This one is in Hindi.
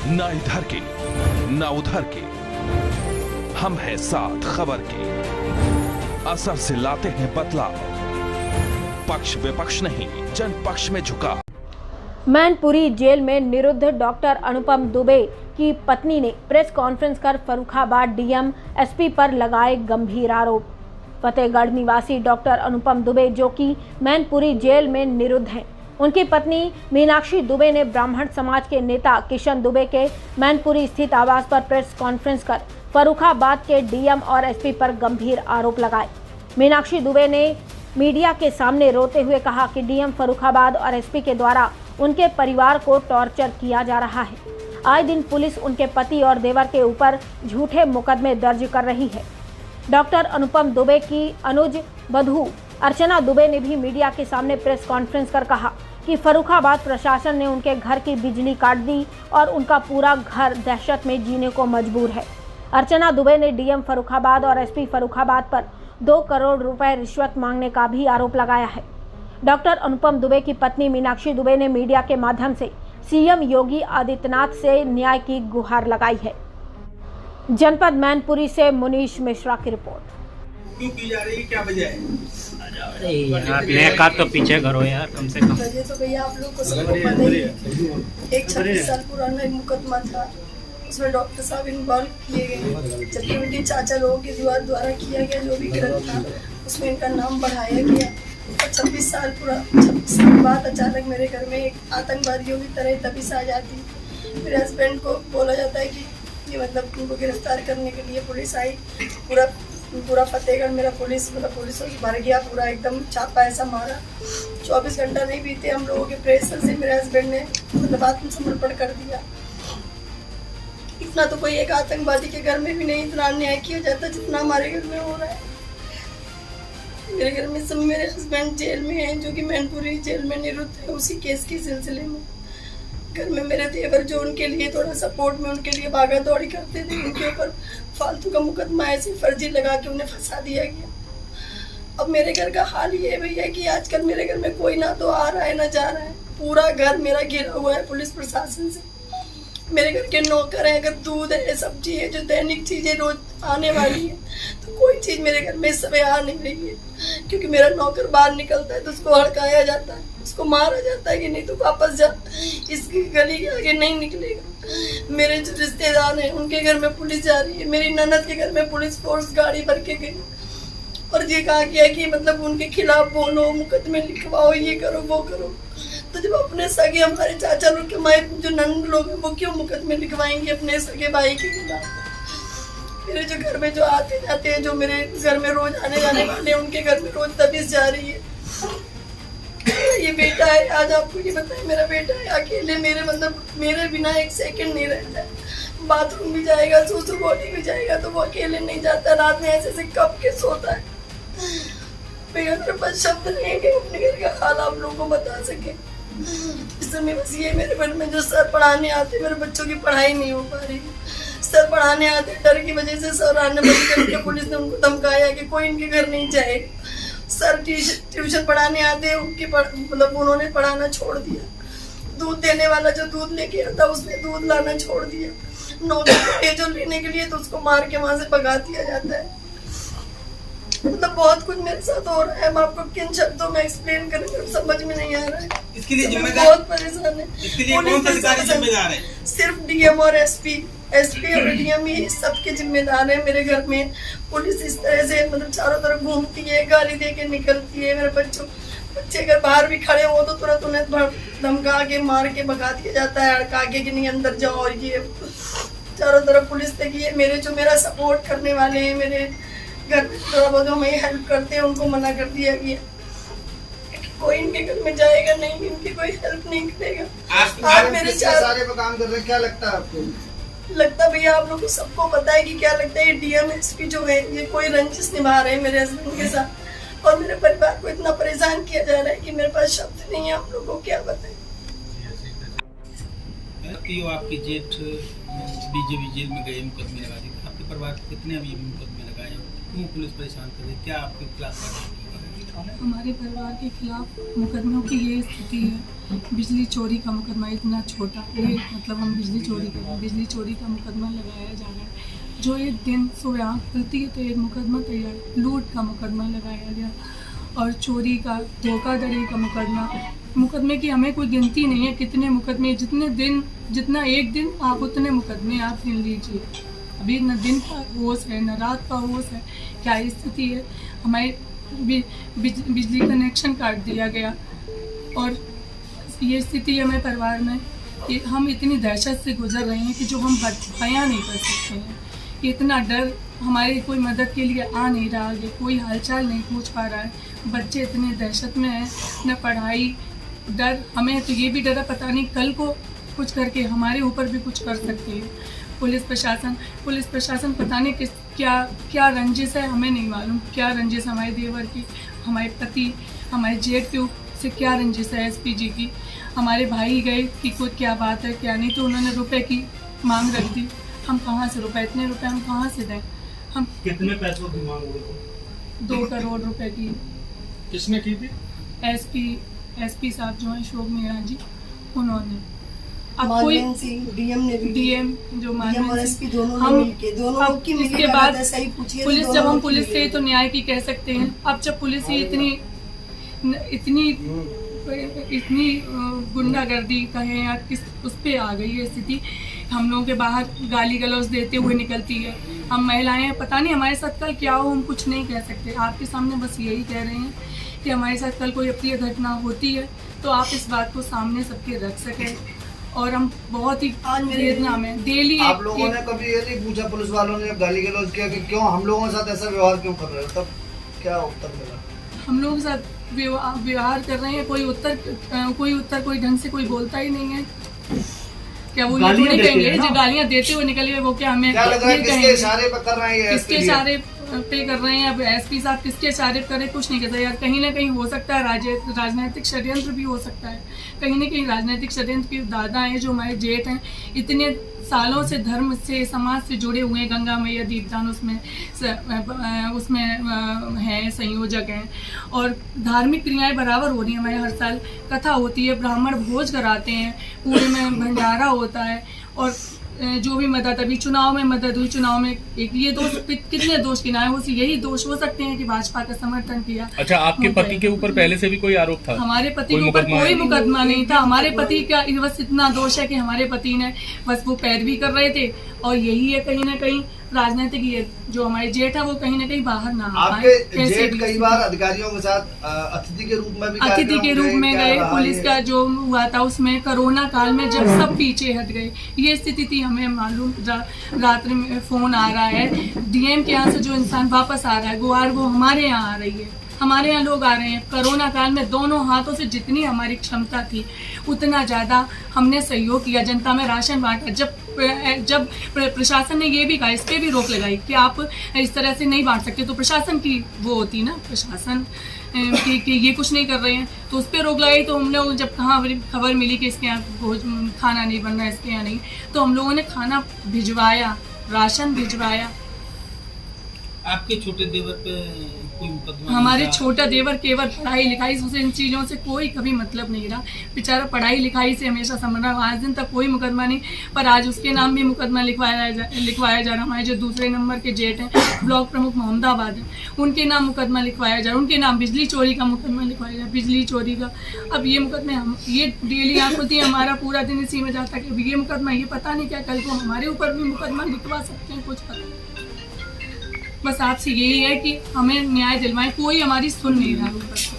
ना इधर के ना उधर के, हम हैं साथ खबर के। असर से लाते हैं बदलाव, पक्ष विपक्ष नहीं जन पक्ष में झुका। मैनपुरी जेल में निरुद्ध डॉक्टर अनुपम दुबे की पत्नी ने प्रेस कॉन्फ्रेंस कर फर्रुखाबाद डीएम एसपी पर लगाए गंभीर आरोप। फतेहगढ़ निवासी डॉक्टर अनुपम दुबे, जो कि मैनपुरी जेल में निरुद्ध हैं, उनकी पत्नी मीनाक्षी दुबे ने ब्राह्मण समाज के नेता किशन दुबे के मैनपुरी स्थित आवास पर प्रेस कॉन्फ्रेंस कर फर्रुखाबाद के डीएम और एसपी पर गंभीर आरोप लगाए। मीनाक्षी दुबे ने मीडिया के सामने रोते हुए कहा कि डीएम फर्रुखाबाद और एसपी के द्वारा उनके परिवार को टॉर्चर किया जा रहा है। आए दिन पुलिस उनके पति और देवर के ऊपर झूठे मुकदमे दर्ज कर रही है। डॉक्टर अनुपम दुबे की अनुज बधू अर्चना दुबे ने भी मीडिया के सामने प्रेस कॉन्फ्रेंस कर कहा कि फर्रुखाबाद प्रशासन ने उनके घर की बिजली काट दी और उनका पूरा घर दहशत में जीने को मजबूर है। अर्चना दुबे ने डीएम फर्रुखाबाद और एसपी फर्रुखाबाद पर 2 करोड़ रुपए रिश्वत मांगने का भी आरोप लगाया है। डॉक्टर अनुपम दुबे की पत्नी मीनाक्षी दुबे ने मीडिया के माध्यम से सीएम योगी आदित्यनाथ से न्याय की गुहार लगाई है। जनपद मैनपुरी से मुनीश मिश्रा की रिपोर्ट। क्यों की जा रही है, क्या वजह है? यार का तो पीछे करो यार, कम से कम। तो भैया आप लोग को सबको पता ही है, एक 26 साल पुराना एक मुकदमा था, उसमें डॉक्टर साहब इन्वॉल्व किए गए, जबकि उनके चाचा लोगों के द्वारा किया गया जो भी ग्रंथ था उसमें इनका नाम बढ़ाया गया। और 26 साल बाद अचानक मेरे घर में एक आतंकवादियों की तरह तपिश आ जाती। मेरे हस्बैंड को बोला जाता है कि ये मतलब उनको गिरफ्तार करने के लिए पुलिस आई। पूरा फतेहगढ़ मेरा पुलिसों से भर गया, पूरा एकदम छापा ऐसा मारा। 24 घंटा नहीं बीते हम लोगों के प्रेशर से मेरे हस्बैंड ने मतलब आत्मसमर्पण कर दिया। इतना तो कोई एक आतंकवादी के घर में भी नहीं इतना अन्याय किया जाता जितना हमारे घर में हो रहा है। मेरे घर में सब मेरे हस्बैंड जेल में हैं, जो कि मैनपुरी जेल में निरुद्ध है उसी केस के सिलसिले में। घर में मेरे देवर जो उनके लिए थोड़ा सपोर्ट में उनके लिए भागा दौड़ी करते थे, उनके ऊपर फालतू का मुकदमा ऐसे फर्जी लगा के उन्हें फंसा दिया गया। अब मेरे घर का हाल ये है भैया कि आजकल मेरे घर में कोई ना तो आ रहा है ना जा रहा है। पूरा घर मेरा घिरा हुआ है पुलिस प्रशासन से। मेरे घर के नौकर हैं, अगर दूध है सब्जी है जो दैनिक चीजें रोज आने वाली है तो कोई चीज मेरे घर में इस समय आ नहीं रही है, क्योंकि मेरा नौकर बाहर निकलता है तो उसको हड़काया जाता है, उसको मारा जाता है कि नहीं तो वापस जा, इसकी गली के आगे नहीं निकलेगा। मेरे जो रिश्तेदार हैं उनके घर में पुलिस जा रही है, मेरी ननद के घर में पुलिस फोर्स गाड़ी भर के गई और ये कहा गया कि मतलब उनके खिलाफ बोलो, मुकदमे लिखवाओ, ये करो वो करो। तो जब अपने सगे हमारे चाचा लोग के माए जो नंद लोग हैं वो क्यों मुकदमे लिखवाएंगे अपने सगे भाई के खिलाफ? मेरे जो घर में जो आते जाते हैं, जो मेरे घर में रोज आने जाने वाले हैं, उनके घर में रोज तबीयत जा रही है। ये बेटा है, आज आपको ये बताए, मेरा बेटा है अकेले मेरे बिना एक सेकंड नहीं रहता है। बाथरूम भी जाएगा, सुसु बॉडी भी जाएगा तो वो अकेले नहीं जाता, रात में ऐसे कब के सोता है। मेरे पास शब्द नहीं है कि अपने घर का हाल आप लोगों को बता सके। इस समय बस ये मेरे घर में जो सर पढ़ाने आते, मेरे बच्चों की पढ़ाई नहीं हो पा रही। सर पढ़ाने आते, डर की वजह से सर आने बंद करके पुलिस ने उनको धमकाया कि कोई इनके घर नहीं जाएगा। सर ट्यूशन पढ़ाने आते, उनकी मतलब उन्होंने पढ़ाना छोड़ दिया। दूध देने वाला जो दूध लेके आता उसने दूध लाना छोड़ दिया। नौकरी जो लेने के लिए तो उसको मार के वहां से भगा दिया जाता है। मतलब बहुत कुछ मेरे साथ हो रहा है, मैं आपको किन शब्दों में एक्सप्लेन करूं समझ में नहीं आ रहा है। इसके लिए जिम्मेदार बहुत परेशान है। इसके लिए कौन सा अधिकारी जिम्मेदार है? सिर्फ डीएम और एसपी और डीएम ही सबके जिम्मेदार है। मेरे घर में पुलिस इस तरह से मतलब चारों तरफ घूमती है, गाली दे के निकलती है। मेरे बच्चे अगर बाहर भी खड़े हो तो तुरंत उन्हें धमका के मार के भगा दिया जाता है, अड़का के कि नहीं अंदर जाओ। और ये चारों तरफ पुलिस देखिए, मेरा सपोर्ट करने वाले हैं, मेरे घर में थोड़ा बहुत हमें हेल्प करते हैं, उनको मना कर दिया गया कोई इनके घर में जाएगा नहीं, इनकी कोई हेल्प नहीं करेगा। आज मेरे सारे पे काम कर रहे हैं, क्या लगता है आपको? लगता भैया आप लोगों को सबको पता है कि क्या लगता है, डीएम एसपी जो है ये कोई रंजिश निभा रहे हैं मेरे हस्बैंड के साथ और मेरे परिवार को इतना परेशान किया जा रहा है कि मेरे पास शब्द नहीं है। आप लोगों को क्या बताएं? आपकी जेठ बीजेपी जेल में गए, मुकदमे लगा दिए, आपके परिवार कितने अभी मुकदमे लगाए, क्यों पुलिस परेशान कर रही है, क्या आपके खिलाफ? हमारे परिवार के खिलाफ मुकदमों की ये स्थिति है। बिजली चोरी का मुकदमा इतना छोटा, ये मतलब हम बिजली चोरी कर रहे हैं, बिजली चोरी का मुकदमा लगाया जा रहा है। जो एक दिन सुबह आँख खुलती है तो एक मुकदमा तैयार, लूट का मुकदमा लगाया गया और चोरी का, धोखाधड़ी का मुकदमे की हमें कोई गिनती नहीं है कितने मुकदमे, जितना एक दिन आप उतने मुकदमे आप गिन लीजिए। अभी न दिन का होश है न रात का होश है। क्या स्थिति है, हमारे बिजली कनेक्शन काट दिया गया और ये स्थिति है हमारे परिवार में कि हम इतनी दहशत से गुजर रहे हैं कि जो हम बयां नहीं कर सकते हैं। इतना डर, हमारी कोई मदद के लिए आ नहीं रहा है, कोई हालचाल नहीं पूछ पा रहा है। बच्चे इतने दहशत में हैं, न पढ़ाई, डर, हमें तो ये भी डर है पता नहीं कल को कुछ करके हमारे ऊपर भी कुछ कर सकते हैं। पुलिस प्रशासन पता नहीं क्या रंजिश है, हमें नहीं मालूम क्या रंजिश हमारे देवर की, हमारे पति, हमारे जेठ के से क्या रंजिश है एसपी जी की। हमारे भाई गए कि कुछ क्या बात है क्या नहीं, तो उन्होंने रुपए की मांग रख दी। हम कहाँ से रुपए, इतने रुपए हम कहाँ से दें? हम कितने पैसों की मांग हुई थी? 2 करोड़ रुपए की। किसने की थी? एसपी साहब जो हैं शोभ मीणा जी, उन्होंने। अब कोई मानवेंद्र सिंह डीएम ने भी, डीएम जो डीएम और एसपी दोनों हम ने मिलके, दोनों अब की इसके बाद सही पूछिए। पुलिस, जब हम पुलिस से तो न्याय की कह सकते हैं, अब जब पुलिस ही इतनी गुंडागर्दी कहें या किस उस पे आ गई है स्थिति, हम लोगों के बाहर गाली गलौज देते हुए निकलती है। हम महिलाएं, पता नहीं हमारे साथ कल क्या हो, हम कुछ नहीं कह सकते। आपके सामने बस यही कह रहे हैं कि हमारे साथ कल कोई अप्रिय घटना होती है तो आप इस बात को सामने सबके रख सकें। और हम बहुत ही वेदना में डेली आप लोगों ने कभी ये नहीं पूछा, पुलिस वालों ने गाली गलौज किया कि क्यों हम लोगों के साथ ऐसा व्यवहार क्यों कर रहे हो? तब क्या उत्तर मिला? हम लोगों के साथ व्यवहार कर रहे हैं, कोई ढंग से कोई बोलता ही नहीं है। क्या वो ये थोड़ी कहेंगे जो गालियां देते हुए निकले वो क्या हमें क्या लग रहा है किसके इशारे पर कर रहे हैं? किसके इशारे पे कर रहे हैं? अब एसपी साहब किसके इशारे करे कुछ नहीं कहता यार। कहीं ना कहीं हो सकता है राजनीतिक षड्यंत्र भी हो सकता है। कहीं ना कहीं राजनीतिक षड्यंत्र के दादा हैं जो हमारे जेठ हैं, इतने सालों से धर्म से समाज से जुड़े हुए हैं। गंगा मैया दीपदान उसमें हैं, संयोजक हैं और धार्मिक क्रियाएं बराबर हो रही हैं। हमारे हर साल कथा होती है, ब्राह्मण भोज कराते हैं, पूरे में भंडारा होता है और जो भी मदद, अभी चुनाव में मदद हुई, चुनाव में एक ये दोष, कितने दोष गिनाए, यही दोष हो सकते हैं कि भाजपा का समर्थन किया। अच्छा, आपके पति के ऊपर पहले से भी कोई आरोप था? हमारे पति के ऊपर कोई मुकदमा नहीं था। हमारे पति का बस इतना दोष है कि हमारे पति ने बस वो पैरवी कर रहे थे और यही है कहीं ना कहीं राजनीतिक, ये जो हमारे जेठ है वो कहीं ना कहीं बाहर ना आ पाए। आपके जेठ कई बार अधिकारियों के साथ अतिथि के रूप में गए। पुलिस का जो हुआ था उसमें कोरोना काल में जब सब पीछे हट गए, ये स्थिति थी। हमें मालूम रात्रि में फोन आ रहा है डीएम के यहाँ से, जो इंसान वापस आ रहा है गुआर, वो हमारे यहाँ आ रही है, हमारे यहाँ लोग आ रहे हैं। कोरोना काल में दोनों हाथों से जितनी हमारी क्षमता थी उतना ज़्यादा हमने सहयोग किया, जनता में राशन बांटा। जब प्रशासन ने ये भी कहा, इस पर भी रोक लगाई कि आप इस तरह से नहीं बांट सकते, तो प्रशासन की वो होती ना, प्रशासन कि ये कुछ नहीं कर रहे हैं तो उस पर रोक लगाई। तो हमने जब खबर मिली कि इसके यहाँ खाना नहीं बन रहा है, इसके यहाँ नहीं, तो हम लोगों ने खाना भिजवाया, राशन भिजवाया। आपके छोटे देवर पे कोई मुकदमा? हमारे छोटा देवर केवल पढ़ाई लिखाई से, इन चीज़ों से कोई कभी मतलब नहीं रहा। बेचारा पढ़ाई लिखाई से हमेशा समझ रहा, आज दिन तक कोई मुकदमा नहीं, पर आज उसके नाम भी मुकदमा लिखवाया जा रहा। हमारे जो दूसरे नंबर के जेठ हैं, ब्लॉक प्रमुख मोहम्मदाबाद हैं, उनके नाम मुकदमा लिखवाया जा रहा, उनके नाम बिजली चोरी का मुकदमा लिखवाया जा रहा, बिजली चोरी का। अब ये मुकदमे ये डेली आँख होती है, हमारा पूरा दिन इसी में जाता है कि ये मुकदमा, ये पता नहीं क्या कल को हमारे ऊपर भी मुकदमा लिखवा सकते हैं, कुछ पता नहीं। बस आपसे यही है कि हमें न्याय दिलवाएं, कोई हमारी सुन नहीं रहा ऊपर से।